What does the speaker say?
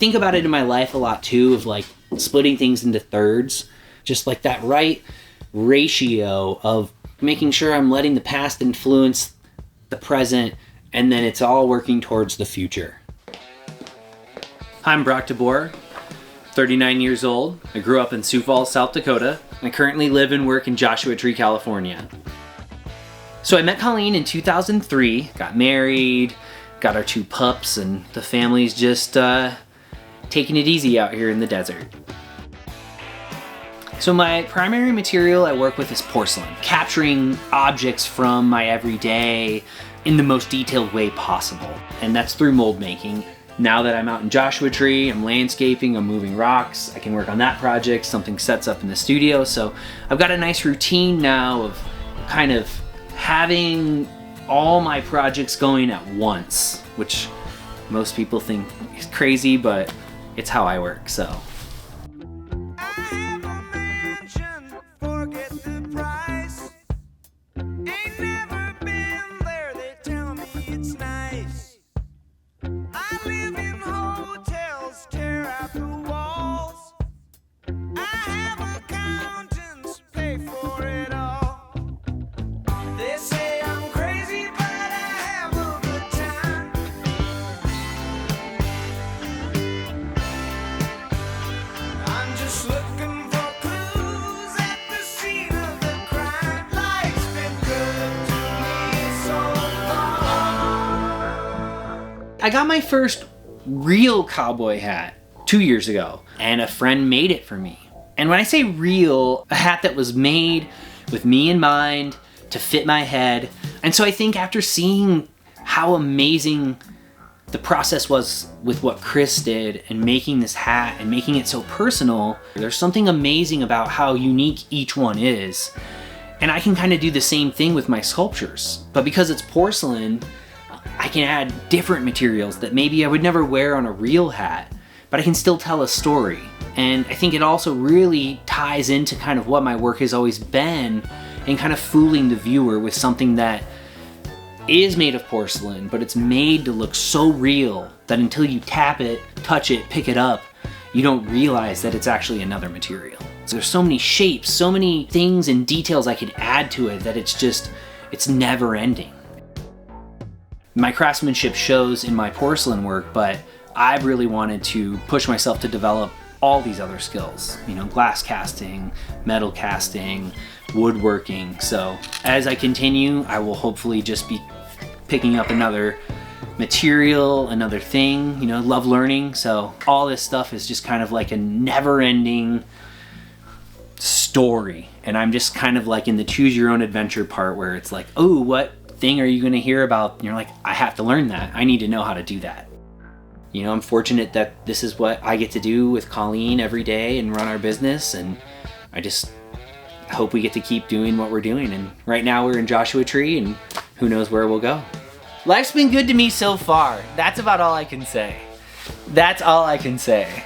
think about it in my life a lot too, of like splitting things into thirds, just like that right ratio of making sure I'm letting the past influence the present, and then it's all working towards the future. I'm DeBoer, 39 years old. I grew up in Sioux Falls, South Dakota. I currently live and work in Joshua Tree, California. So I met Colleen in 2003, got married, got our 2 pups, and the family's just taking it easy out here in the desert. So my primary material I work with is porcelain, capturing objects from my everyday in the most detailed way possible. And that's through mold making. Now that I'm out in Joshua Tree, I'm landscaping, I'm moving rocks, I can work on that project, something sets up in the studio. So I've got a nice routine now of kind of having all my projects going at once, which most people think is crazy, but it's how I work, so. I got my first real cowboy hat 2 years ago, and a friend made it for me. And when I say real, a hat that was made with me in mind to fit my head. And so I think after seeing how amazing the process was with what Chris did and making this hat and making it so personal, there's something amazing about how unique each one is. And I can kind of do the same thing with my sculptures. But because it's porcelain, I can add different materials that maybe I would never wear on a real hat, but I can still tell a story. And I think it also really ties into kind of what my work has always been, and kind of fooling the viewer with something that is made of porcelain, but it's made to look so real that until you tap it, touch it, pick it up, you don't realize that it's actually another material. So there's so many shapes, so many things and details I could add to it that it's never ending. My craftsmanship shows in my porcelain work, but I've really wanted to push myself to develop all these other skills, you know, glass casting, metal casting, woodworking. So as I continue, I will hopefully just be picking up another material, another thing, you know, love learning. So all this stuff is just kind of like a never-ending story. And I'm just kind of like in the choose your own adventure part where it's like, oh, what thing are you going to hear about? And you're like, I have to learn that. I need to know how to do that. You know, I'm fortunate that this is what I get to do with Colleen every day and run our business. And I just hope we get to keep doing what we're doing. And right now we're in Joshua Tree, and who knows where we'll go. Life's been good to me so far. That's about all I can say. That's all I can say.